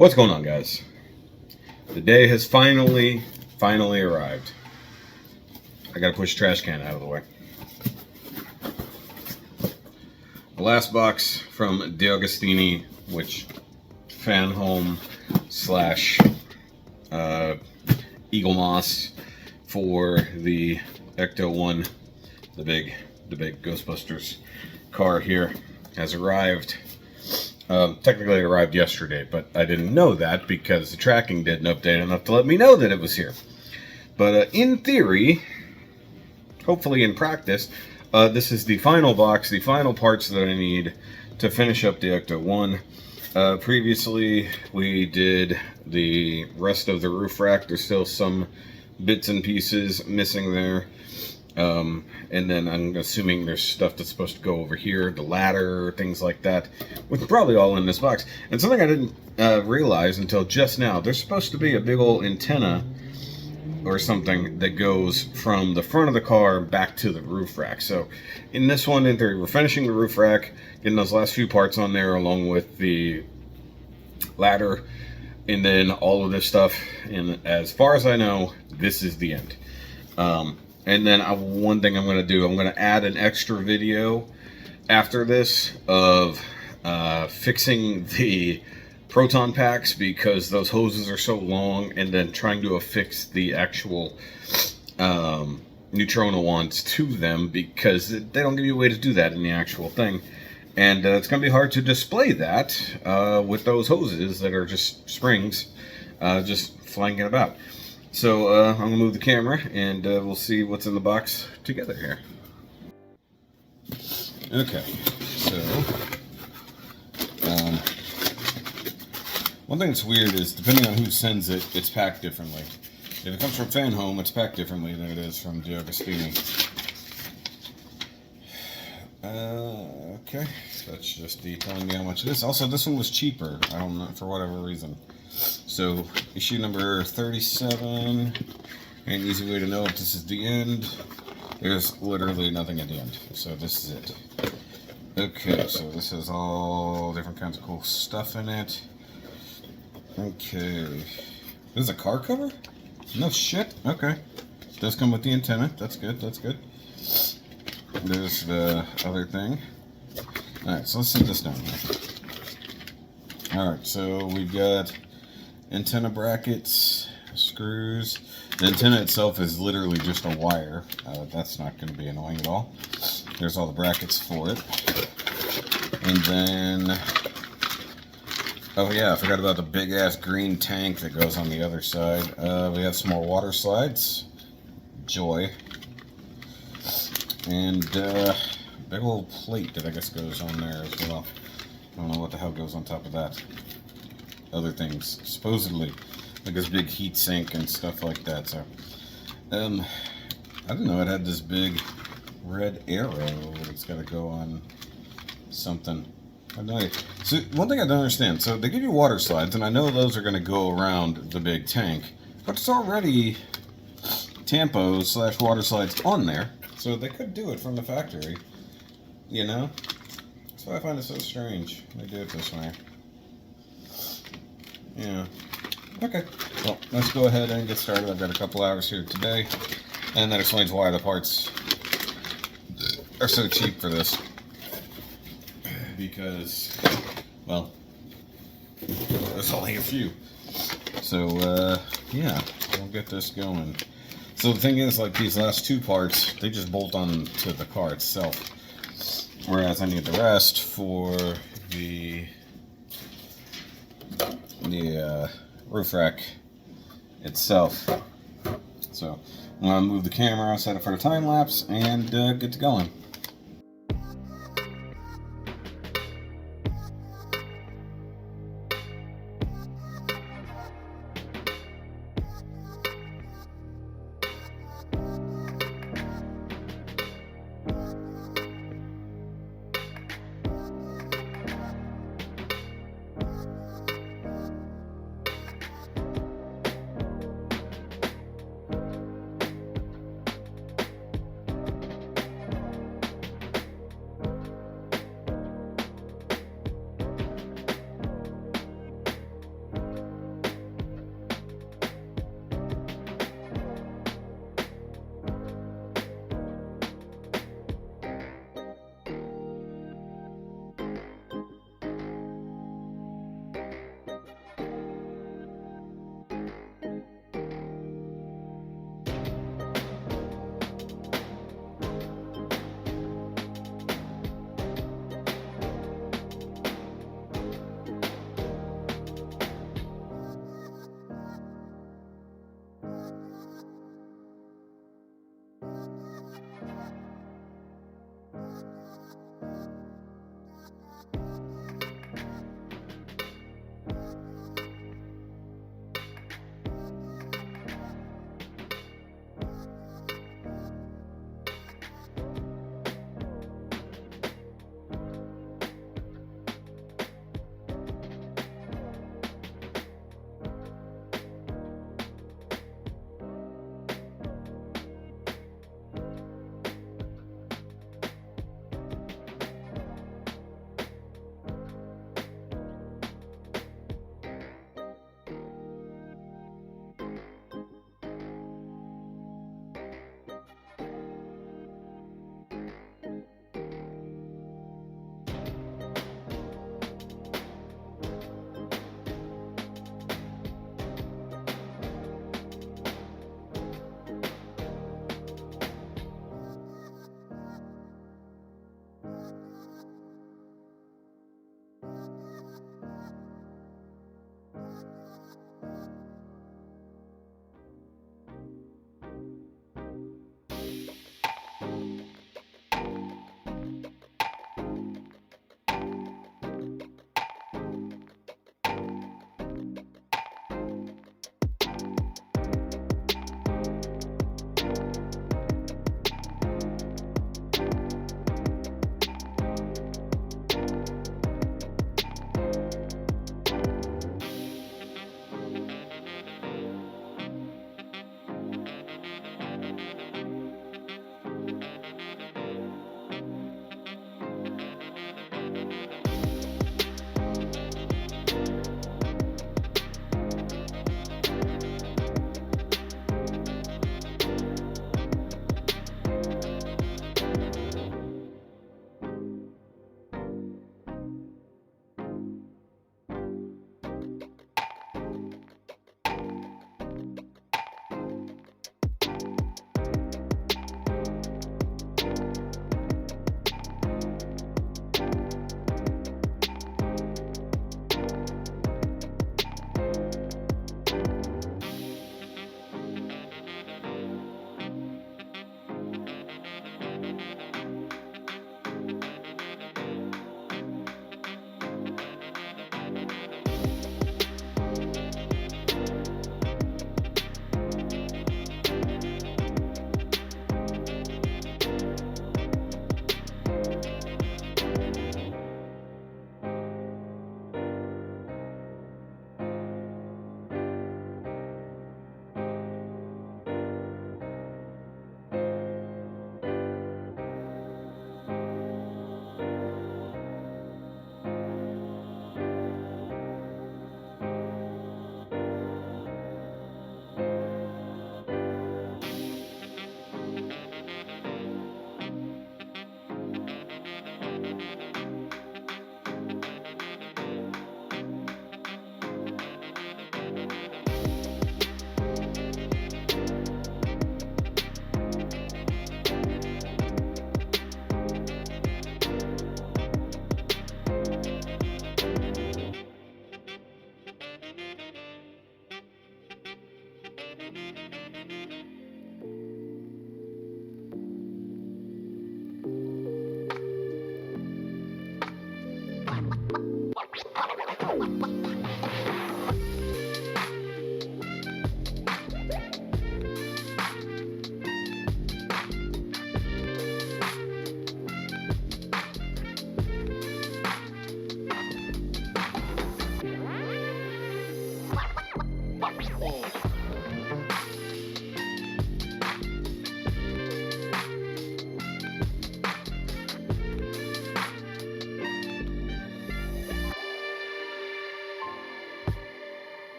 What's going on, guys? The day has finally arrived. I gotta push the trash can out of the way. The last box from D'Agostini, which FANHOME / Eagle Moss for the ECTO-1, the big Ghostbusters car here, has arrived. Technically it arrived yesterday, but I didn't know that because the tracking didn't update enough to let me know that it was here. But in theory, hopefully in practice, this is the final box, the final parts that I need to finish up the ECTO-1. Previously, we did the rest of the roof rack. There's still some bits and pieces missing there. And then I'm assuming there's stuff that's supposed to go over here, the ladder, things like that, which is probably all in this box. And something I didn't realize until just now, there's supposed to be a big old antenna or something that goes from the front of the car back to the roof rack. So in this one, in theory, we're finishing the roof rack, getting those last few parts on there along with the ladder, and then all of this stuff. And as far as I know, this is the end. And then one thing I'm going to do, I'm going to add an extra video after this of fixing the proton packs because those hoses are so long, and then trying to affix the actual neutrona ones to them because they don't give you a way to do that in the actual thing. And it's going to be hard to display that with those hoses that are just springs just flying about. So I'm going to move the camera and we'll see what's in the box together here. Okay, so one thing that's weird is depending on who sends it, it's packed differently. If it comes from FANHOME, it's packed differently than it is from D'Agostini. Okay, that's just telling me how much it is. Also, this one was cheaper, I don't know, for whatever reason. So, issue number 37, an easy way to know if this is the end. There's literally nothing at the end, so this is it. Okay, so this has all different kinds of cool stuff in it. Okay, this is a car cover? No shit, okay. It does come with the antenna, that's good, that's good. There's the other thing. Alright, so let's set this down here. Alright, so we've got antenna brackets, screws. The antenna itself is literally just a wire. That's not going to be annoying at all. There's all the brackets for it. And then, oh yeah, I forgot about the big ass green tank that goes on the other side. We have some more water slides. Joy. And big old plate that I guess goes on there as well. I don't know what the hell goes on top of that. Other things, supposedly, like this big heat sink and stuff like that. So, I didn't know it had this big red arrow that's got to go on something. I don't know. So, one thing I don't understand. So, they give you water slides, and I know those are going to go around the big tank, but it's already tampos / water slides on there, so they could do it from the factory. You know, that's why I find it so strange they do it this way. Yeah. Okay. Well, let's go ahead and get started. I've got a couple hours here today, and that explains why the parts are so cheap for this. Because, well, there's only a few. So, yeah, we'll get this going. So the thing is, like these last two parts, they just bolt on to the car itself. Whereas I need the rest for the roof rack itself. So I'm going to move the camera, set it for a time lapse, and get to going.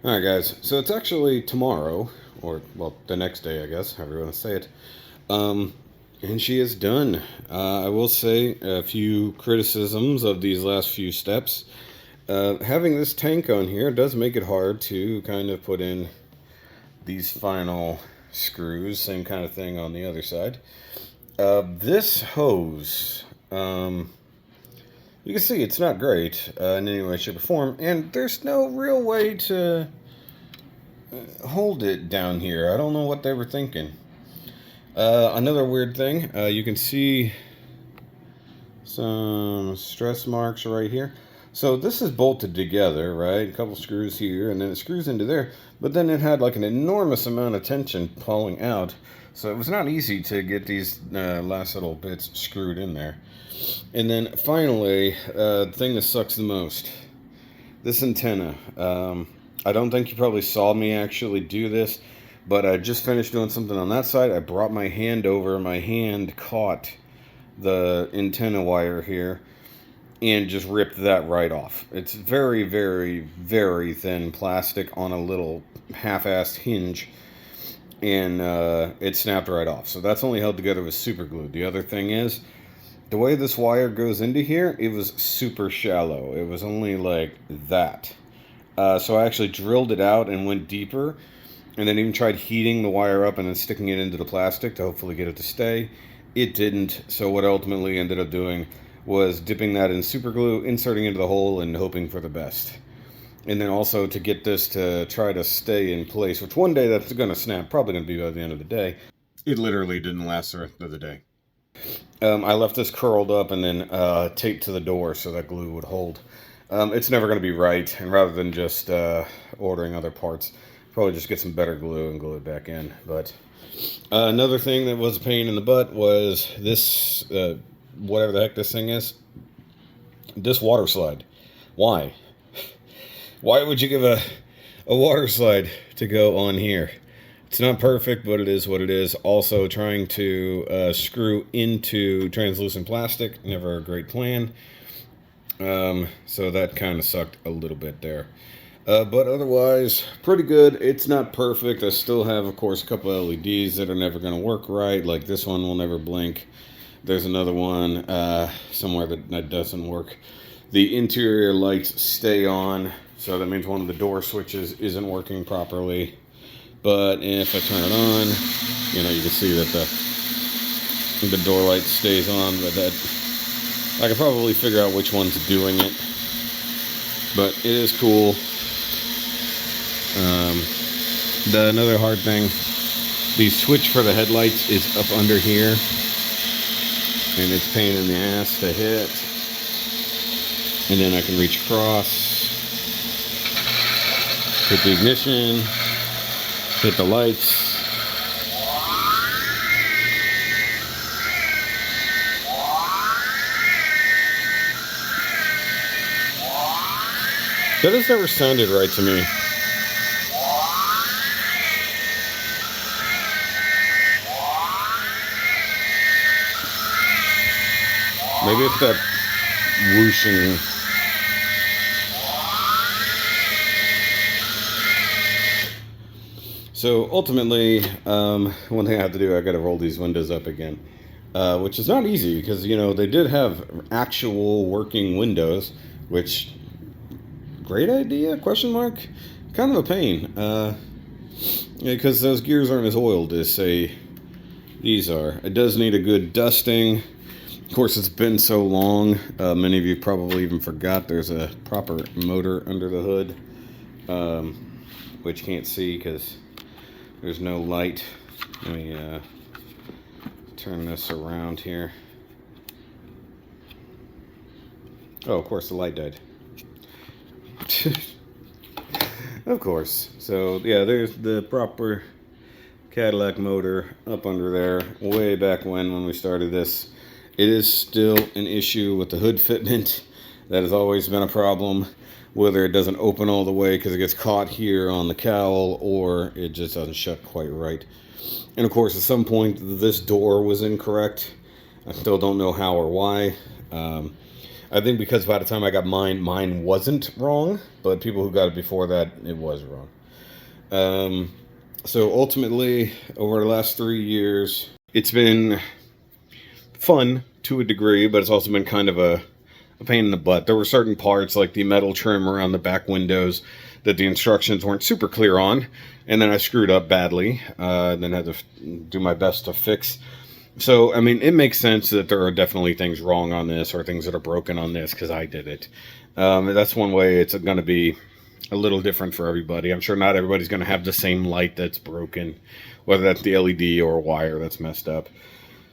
Alright guys, so it's actually tomorrow, or, well, the next day, I guess, however you want to say it. And she is done. I will say a few criticisms of these last few steps. Having this tank on here does make it hard to kind of put in these final screws. Same kind of thing on the other side. This hose, you can see it's not great in any way, shape, or form, and there's no real way to hold it down here. I don't know what they were thinking. Another weird thing, you can see some stress marks right here. So this is bolted together, right? A couple screws here, and then it screws into there. But then it had like an enormous amount of tension pulling out. So it was not easy to get these last little bits screwed in there. And then finally, the thing that sucks the most. This antenna. I don't think you probably saw me actually do this, but I just finished doing something on that side. I brought my hand over. My hand caught the antenna wire here and just ripped that right off. It's very, very, very thin plastic on a little half-assed hinge, and it snapped right off. So that's only held together with super glue. The other thing is, the way this wire goes into here, it was super shallow. It was only like that. So I actually drilled it out and went deeper, and then even tried heating the wire up and then sticking it into the plastic to hopefully get it to stay. It didn't, so what I ultimately ended up doing was dipping that in super glue, inserting into the hole, and hoping for the best. And then also to get this to try to stay in place, which one day that's going to snap, probably going to be by the end of the day. It literally didn't last the rest of the day. I left this curled up and then taped to the door so that glue would hold. It's never going to be right, and rather than just ordering other parts, probably just get some better glue and glue it back in. But another thing that was a pain in the butt was this, whatever the heck this thing is, this water slide. Why? Why would you give a water slide to go on here? It's not perfect, but it is what it is. Also, trying to screw into translucent plastic, never a great plan. So that kind of sucked a little bit there. But otherwise, pretty good. It's not perfect. I still have, of course, a couple of LEDs that are never going to work right. Like this one will never blink. There's another one somewhere that doesn't work. The interior lights stay on, so that means one of the door switches isn't working properly. But if I turn it on, you know, you can see that the door light stays on, but that I could probably figure out which one's doing it. But it is cool. Another hard thing, the switch for the headlights is up under here, and it's a pain in the ass to hit. And then I can reach across, hit the ignition, hit the lights. That has never sounded right to me. Maybe it's that whooshing. So ultimately, one thing I have to do, I got to roll these windows up again, which is not easy because, you know, they did have actual working windows, which, great idea, question mark, kind of a pain, because those gears aren't as oiled as, say, these are. It does need a good dusting. Of course, it's been so long, many of you probably even forgot there's a proper motor under the hood, which you can't see because there's no light. Let me turn this around here. Oh, of course, the light died. Of course. So, yeah, there's the proper Cadillac motor up under there, way back when we started this. It is still an issue with the hood fitment. That has always been a problem, whether it doesn't open all the way because it gets caught here on the cowl or it just doesn't shut quite right. And of course, at some point, this door was incorrect. I still don't know how or why. I think because by the time I got mine wasn't wrong, but people who got it before that, it was wrong. So ultimately, over the last 3 years, it's been fun to a degree, but it's also been kind of a pain in the butt. There were certain parts, like the metal trim around the back windows, that the instructions weren't super clear on, and then I screwed up badly, and then had to do my best to fix. So, I mean, it makes sense that there are definitely things wrong on this, or things that are broken on this, because I did it. That's one way it's going to be a little different for everybody. I'm sure not everybody's going to have the same light that's broken, whether that's the LED or a wire that's messed up.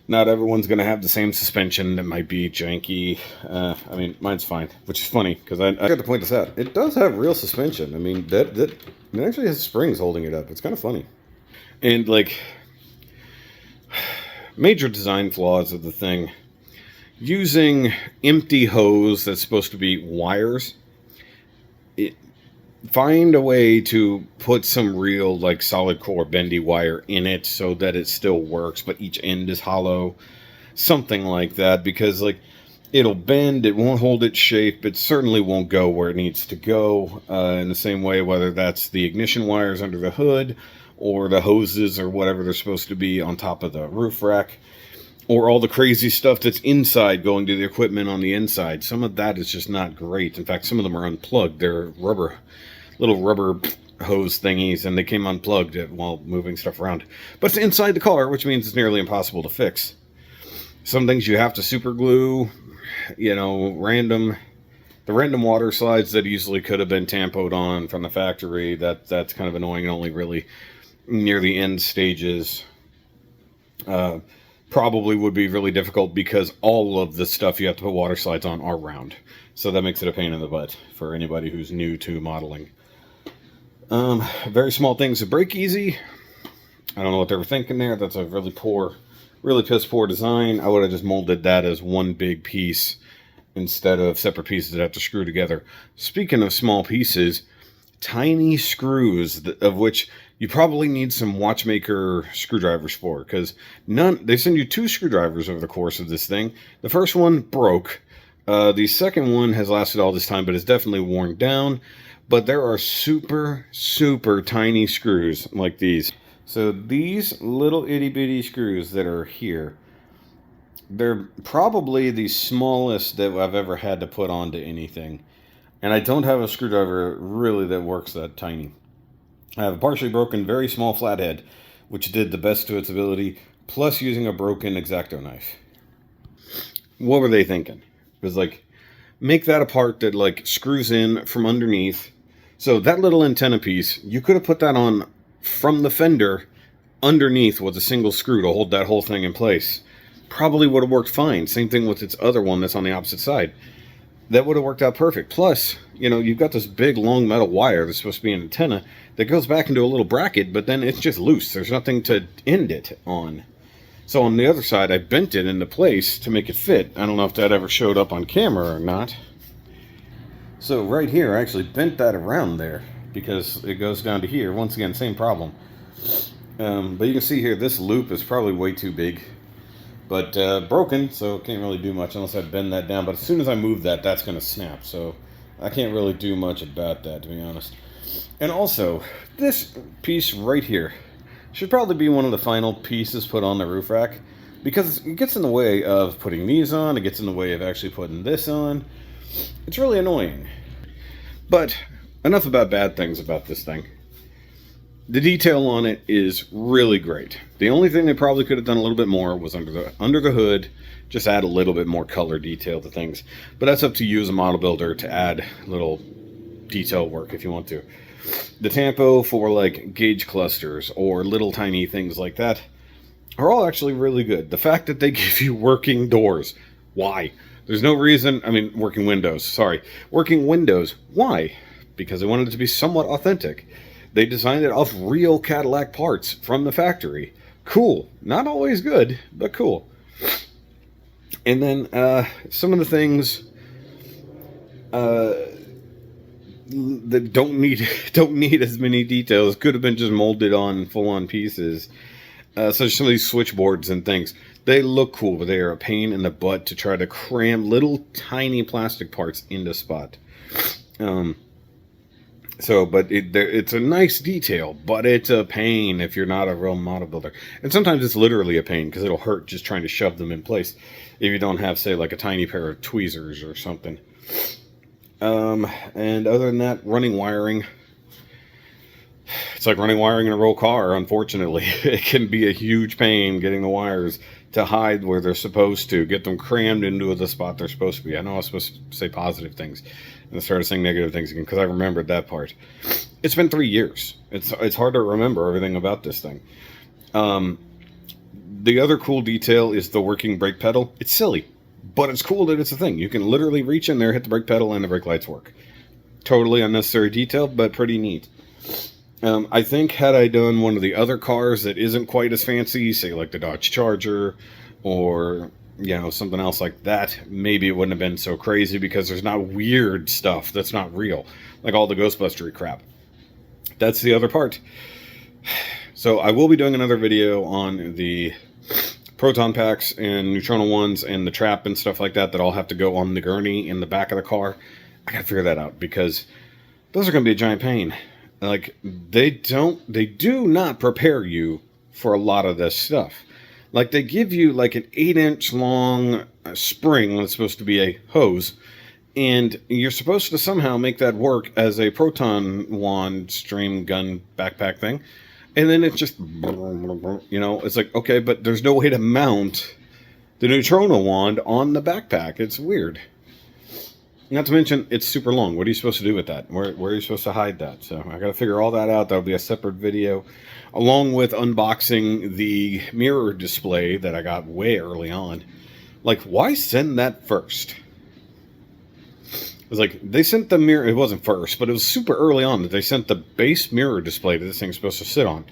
Not everyone's going to have the same suspension that might be janky. I mean, mine's fine, which is funny, because I got to point this out. It does have real suspension. I mean, it actually has springs holding it up. It's kind of funny. And, like, major design flaws of the thing. Using empty hose that's supposed to be wires. Find a way to put some real, like, solid core bendy wire in it so that it still works, but each end is hollow. Something like that, because, like, it'll bend, it won't hold its shape, it certainly won't go where it needs to go. In the same way, whether that's the ignition wires under the hood, or the hoses or whatever they're supposed to be on top of the roof rack, or all the crazy stuff that's inside going to the equipment on the inside. Some of that is just not great. In fact, some of them are unplugged. They're little rubber hose thingies, and they came unplugged while moving stuff around. But it's inside the car, which means it's nearly impossible to fix. Some things you have to super glue, you know, the random water slides that easily could have been tampoed on from the factory. That's kind of annoying, and only really near the end stages. Probably would be really difficult because all of the stuff you have to put water slides on are round. So that makes it a pain in the butt for anybody who's new to modeling. Very small things that break easy. I don't know what they were thinking there. That's a really piss poor design. I would have just molded that as one big piece instead of separate pieces that have to screw together. Speaking of small pieces, tiny screws, of which you probably need some watchmaker screwdrivers for, because they send you 2 screwdrivers over the course of this thing. The first one broke. The second one has lasted all this time, but it's definitely worn down. But there are super, super tiny screws like these. So these little itty bitty screws that are here, they're probably the smallest that I've ever had to put onto anything. And I don't have a screwdriver really that works that tiny. I have a partially broken, very small flathead, which did the best to its ability, plus using a broken X-Acto knife. What were they thinking? It was like, make that a part that, like, screws in from underneath. So that little antenna piece, you could have put that on from the fender underneath with a single screw to hold that whole thing in place. Probably would have worked fine. Same thing with its other one that's on the opposite side. That would have worked out perfect. Plus, you know, you've got this big long metal wire that's supposed to be an antenna that goes back into a little bracket, but then it's just loose. There's nothing to end it on. So on the other side, I bent it into place to make it fit. I don't know if that ever showed up on camera or not. So right here, I actually bent that around there because it goes down to here. Once again, same problem. But you can see here, this loop is probably way too big. But broken, so can't really do much unless I bend that down. But as soon as I move that, that's going to snap. So I can't really do much about that, to be honest. And also, this piece right here should probably be one of the final pieces put on the roof rack, because it gets in the way of putting these on. It gets in the way of actually putting this on. It's really annoying. But enough about bad things about this thing. The detail on it is really great. The only thing they probably could have done a little bit more was under the hood, just add a little bit more color detail to things. But that's up to you as a model builder to add little detail work if you want to. The tampo for, like, gauge clusters or little tiny things like that are all actually really good. The fact that they give you working doors, why? There's no reason. I mean, working windows, why? Because they wanted it to be somewhat authentic. They designed it off real Cadillac parts from the factory. Cool. Not always good, but cool. And then some of the things that don't need as many details could have been just molded on full-on pieces. Such as some of these switchboards and things. They look cool, but they are a pain in the butt to try to cram little tiny plastic parts into spot. So, but it's a nice detail, but it's a pain if you're not a real model builder. And sometimes it's literally a pain because it'll hurt just trying to shove them in place if you don't have, say, like a tiny pair of tweezers or something. And other than that, running wiring. It's like running wiring in a real car, unfortunately. It can be a huge pain getting the wires to hide where they're supposed to, get them crammed into the spot they're supposed to be. I know I was supposed to say positive things, and I started saying negative things again because I remembered that part. It's been 3 years. It's hard to remember everything about this thing. The other cool detail is the working brake pedal. It's silly, but it's cool that it's a thing. You can literally reach in there, hit the brake pedal, and the brake lights work. Totally unnecessary detail, but pretty neat. I think had I done one of the other cars that isn't quite as fancy, say like the Dodge Charger or, you know, something else like that, maybe it wouldn't have been so crazy because there's not weird stuff that's not real, like all the Ghostbustery crap. That's the other part. So I will be doing another video on the proton packs and neutrino ones and the trap and stuff like that all have to go on the gurney in the back of the car. I gotta figure that out because those are gonna be a giant pain. Like, they do not prepare you for a lot of this stuff. Like, they give you like an 8-inch long spring that's supposed to be a hose, and you're supposed to somehow make that work as a proton wand stream gun backpack thing. And then it's just, you know, it's like, okay, but there's no way to mount the neutrino wand on the backpack. It's weird. Not to mention, it's super long. What are you supposed to do with that? Where are you supposed to hide that? So I got to figure all that out. That'll be a separate video, along with unboxing the mirror display that I got way early on. Like, why send that first? It was like, they sent the mirror, it wasn't first, but it was super early on that they sent the base mirror display that this thing's supposed to sit on.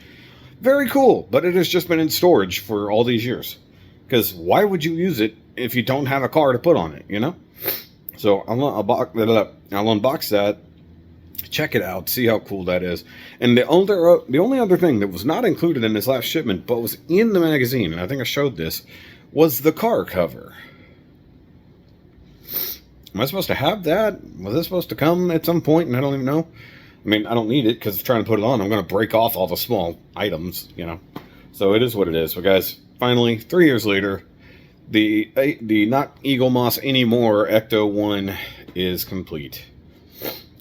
Very cool, but it has just been in storage for all these years. Because why would you use it if you don't have a car to put on it, you know? So I'll unbox that, check it out, see how cool that is. And the only other thing that was not included in this last shipment, but was in the magazine, and I think I showed this, was the car cover. Am I supposed to have that? Was this supposed to come at some point, and I don't even know? I mean, I don't need it, because trying to put it on, I'm going to break off all the small items, you know. So it is what it is. But guys, finally, 3 years later, the not Eagle Moss anymore ECTO-1 is complete.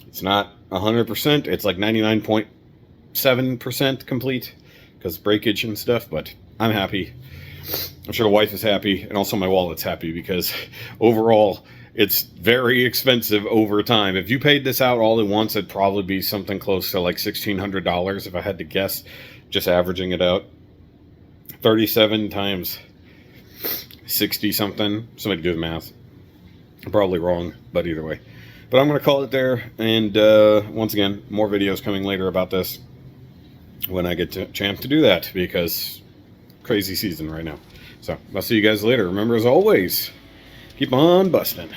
It's not 100%. It's like 99.7% complete because breakage and stuff, but I'm happy. I'm sure the wife is happy, and also my wallet's happy because overall it's very expensive over time. If you paid this out all at once, it'd probably be something close to like $1,600 if I had to guess, just averaging it out. 37 times 60 something. Somebody do the math. I'm probably wrong, but either way. But I'm going to call it there. And once again, more videos coming later about this when I get a chance to do that, because crazy season right now. So I'll see you guys later. Remember, as always, keep on busting.